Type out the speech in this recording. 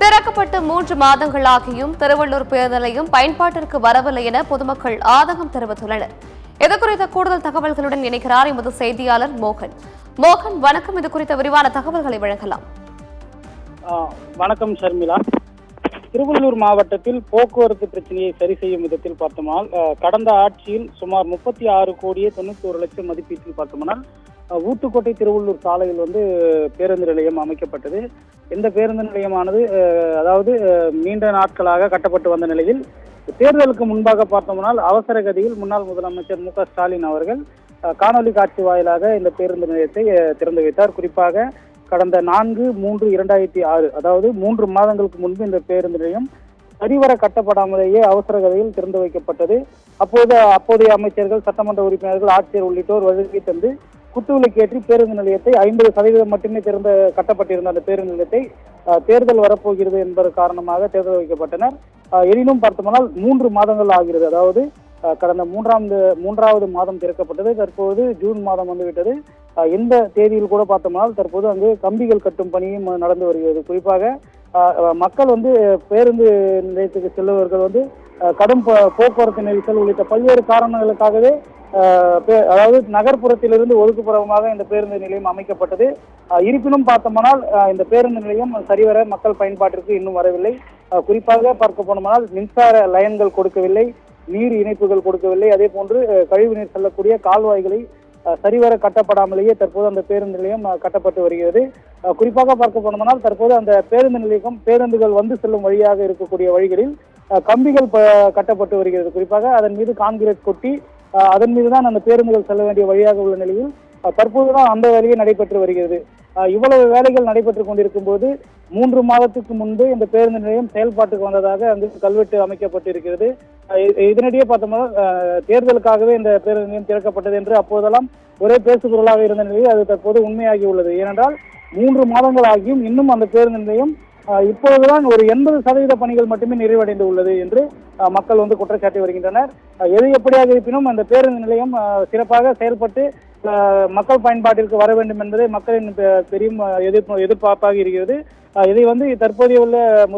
திறக்கப்பட்டு 3 மாதங்களாகியும் திருவள்ளூர் பேருந்து நிலையம் பயன்பாட்டிற்கு வரவில்லை என பொதுமக்கள் ஆதங்கம் தெரிவித்துள்ளனர். இதுகுறித்த கூடுதல் தகவல்களுடன் இணைக்கிறார் எமது செய்தியாளர் மோகன். மோகன், வணக்கம். இது குறித்த விரிவான தகவல்களை வழங்கலாம். வணக்கம் ஷர்மிளா. திருவள்ளூர் மாவட்டத்தில் போக்குவரத்து பிரச்சனையை சரி செய்யும் விதத்தில் பார்த்தோம்னால் கடந்த ஆட்சியில் சுமார் 36,91,00,000 மதிப்பீட்டில் பார்த்தோம்னால் ஊத்துக்கோட்டை திருவள்ளூர் சாலையில் பேருந்து நிலையம் அமைக்கப்பட்டது. இந்த பேருந்து நிலையமானது அதாவது நீண்ட நாட்களாக கட்டப்பட்டு வந்த நிலையில் தேர்தலுக்கு முன்பாக பார்த்தோம்னால் அவசர கதியில் முன்னாள் முதலமைச்சர் மு.க. ஸ்டாலின் அவர்கள் காணொலி காட்சி வாயிலாக இந்த பேருந்து நிலையத்தை திறந்து வைத்தார். குறிப்பாக கடந்த 4/3/2006 அதாவது 3 மாதங்களுக்கு முன்பு இந்த பேருந்து நிலையம் சரிவர கட்டப்படாமலேயே அவசர கதியில் திறந்து வைக்கப்பட்டது. அப்போதைய அமைச்சர்கள், சட்டமன்ற உறுப்பினர்கள், ஆட்சியர் உள்ளிட்டோர் வருகை தந்து குத்துவிளக்கேற்றி பேருந்து நிலையத்தை 50% மட்டுமே கட்டப்பட்டிருந்த அந்த பேருந்து நிலையத்தை தேர்தல் வரப்போகிறது என்பது காரணமாக திறந்து வைக்கப்பட்டனர். எனினும் பார்த்தோம்னால் 3 மாதங்கள் ஆகிறது. அதாவது கடந்த மூன்றாவது மாதம் திறக்கப்பட்டது. தற்போது ஜூன் மாதம் வந்துவிட்டது. இந்த தேதியில் கூட பார்த்தோம்னால் தற்போது அங்கு கம்பிகள் கட்டும் பணியும் நடந்து வருகிறது. குறிப்பாக மக்கள் பேருந்து நிலையத்துக்கு செல்லுவர்கள் கடும் போக்குவரத்து நெரிசல் உள்ளிட்ட பல்வேறு காரணங்களுக்காகவே அதாவது நகர்ப்புறத்திலிருந்து ஒதுக்குப்புறமாக இந்த பேருந்து நிலையம் அமைக்கப்பட்டது. இருப்பினும் பார்த்தோம்னால் இந்த பேருந்து நிலையம் சரிவர மக்கள் பயன்பாட்டிற்கு இன்னும் வரவில்லை. குறிப்பாக பார்க்க போனோம்னால் மின்சார லைன்கள் கொடுக்கவில்லை, நீர் இணைப்புகள் கொடுக்கவில்லை. அதே போன்று கழிவுநீர் செல்லக்கூடிய கால்வாய்களை சரிவர கட்டப்படாமலேயே தற்போது அந்த பேருந்து நிலையம் கட்டப்பட்டு வருகிறது. குறிப்பாக பார்க்க போனோம்னால் தற்போது அந்த பேருந்து நிலையம் பேருந்துகள் செல்லும் வழியாக இருக்கக்கூடிய வழிகளில் கம்பிகள் கட்டப்பட்டு வருகிறது. குறிப்பாக அதன் மீது கான்கிரீட் கொட்டி அதன் மீதுதான் அந்த பேருந்துகள் செல்ல வேண்டிய வழியாக உள்ள நிலையில் தற்போதுதான் அந்த வேலையை நடைபெற்று வருகிறது. இவ்வளவு வேலைகள் நடைபெற்றுக் கொண்டிருக்கும் போது 3 மாதத்துக்கு முன்பு இந்த பேருந்து நிலையம் செயல்பாட்டுக்கு வந்ததாக அங்கு கல்வெட்டு அமைக்கப்பட்டிருக்கிறது. இதனிடையே பார்த்தோம்னா தேர்தலுக்காகவே இந்த பேருந்து நிலையம் திறக்கப்பட்டது என்று அப்போதெல்லாம் ஒரே பேசுபொருளாக இருந்த நிலையில் அது தற்போது உண்மையாகி உள்ளது. ஏனென்றால் 3 மாதங்கள் ஆகியும் இன்னும் அந்த பேருந்து நிலையம் இப்போதுதான் ஒரு 80% பணிகள் மட்டுமே நிறைவடைந்து உள்ளது என்று மக்கள் குற்றச்சாட்டி வருகின்றனர். எது எப்படியாக இருப்பினும் அந்த பேருந்து நிலையம் சிறப்பாக செயல்பட்டு மக்கள் பயன்பாட்டிற்கு வர வேண்டும் என்பதே மக்களின் பெரிய எதிர்பார்ப்பாக இருக்கிறது. இதை தற்போதைய உள்ள